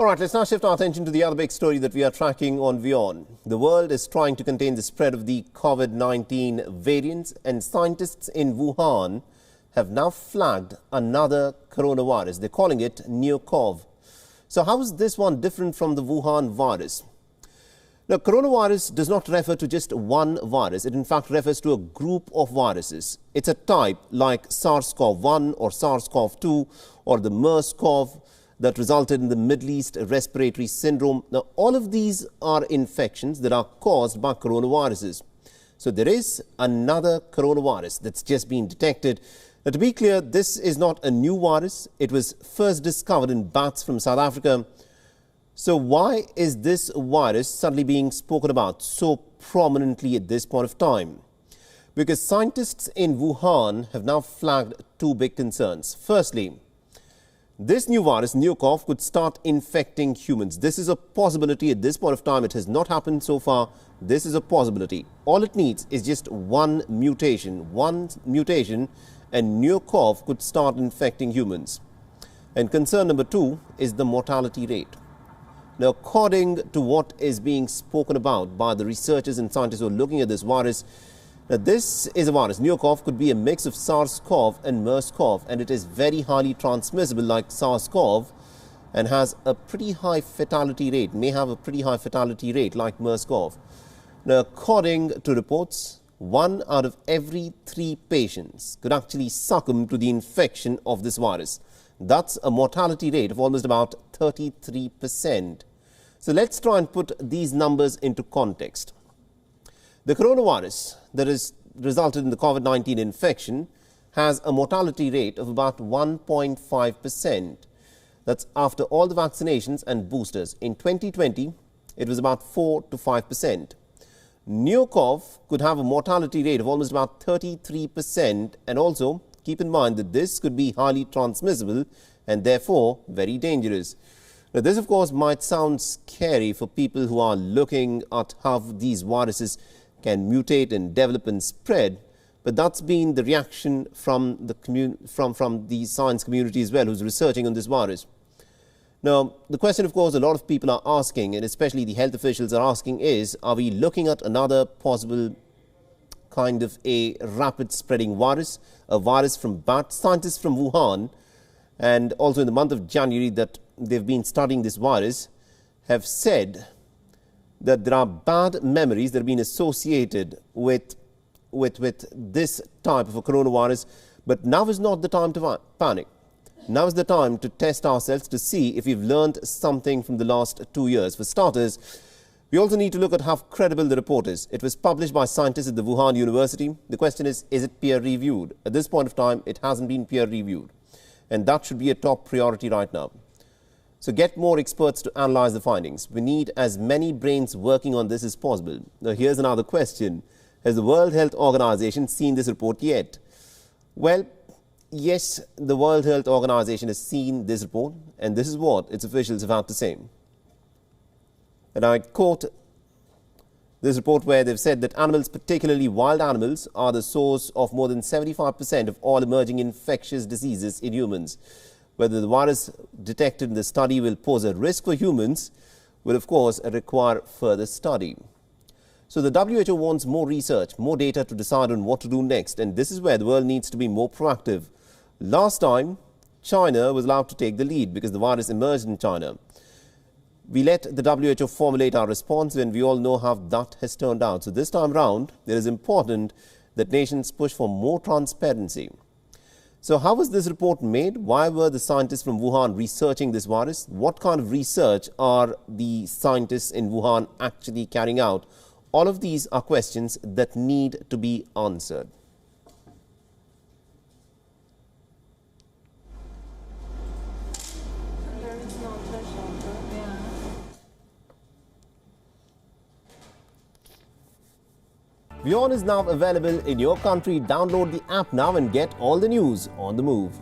All right, let's now shift our attention to the other big story that we are tracking on WION. The world is trying to contain the spread of the COVID-19 variants, and scientists in Wuhan have now flagged another coronavirus. They're calling it neocov. So how is this one different from the Wuhan virus? Now, coronavirus does not refer to just one virus. It in fact refers to a group of viruses. It's a type like SARS-CoV-1 or SARS-CoV-2 or the MERS-CoV that resulted in the Middle East respiratory syndrome. Now, all of these are infections that are caused by coronaviruses. So there is another coronavirus that's just been detected. Now, to be clear, this is not a new virus. It was first discovered in bats from South Africa. So why is this virus suddenly being spoken about so prominently at this point of time? Because scientists in Wuhan have now flagged two big concerns. Firstly, this new virus, neocov, could start infecting humans. This is a possibility at this point of time. It has not happened so far. This is a possibility. All it needs is just one mutation, and neocov could start infecting humans. And concern number two is the mortality rate. Now, according to what is being spoken about by the researchers and scientists who are looking at this virus, now this is a virus. Neocov could be a mix of SARS-CoV and MERS-CoV, and it is very highly transmissible like SARS-CoV and has a pretty high fatality rate, may have a pretty high fatality rate like MERS-CoV. Now, according to reports, 1 out of every 3 patients could actually succumb to the infection of this virus. That's a mortality rate of almost about 33%. So let's try and put these numbers into context. The coronavirus that has resulted in the COVID-19 infection has a mortality rate of about 1.5%. That's after all the vaccinations and boosters. In 2020, it was about 4 to 5%. Neocov could have a mortality rate of almost about 33%, and also keep in mind that this could be highly transmissible and therefore very dangerous. Now, this of course might sound scary for people who are looking at how these viruses can mutate and develop and spread, but that's been the reaction from the science community as well, who's researching on this virus. Now, the question, of course, a lot of people are asking, and especially the health officials are asking, is, are we looking at another possible kind of a rapid spreading virus, a virus from bats? Scientists from Wuhan, and also in the month of January that they've been studying this virus, have said that there are bad memories that have been associated with this type of a coronavirus. But now is not the time to panic. Now is the time to test ourselves to see if we've learned something from the last 2 years. For starters, we also need to look at how credible the report is. It was published by scientists at the Wuhan University. The question is it peer-reviewed? At this point of time, it hasn't been peer-reviewed. And that should be a top priority right now. So get more experts to analyze the findings. We need as many brains working on this as possible. Now, here's another question. Has the World Health Organization seen this report yet? Well, yes, the World Health Organization has seen this report, and this is what its officials have had to say. And I quote this report where they've said that animals, particularly wild animals, are the source of more than 75% of all emerging infectious diseases in humans. Whether the virus detected in the study will pose a risk for humans will, of course, require further study. So the WHO wants more research, more data to decide on what to do next, and this is where the world needs to be more proactive. Last time, China was allowed to take the lead because the virus emerged in China. We let the WHO formulate our response, and we all know how that has turned out. So this time round, it is important that nations push for more transparency. So how was this report made? Why were the scientists from Wuhan researching this virus? What kind of research are the scientists in Wuhan actually carrying out? All of these are questions that need to be answered. WION is now available in your country. Download the app now and get all the news on the move.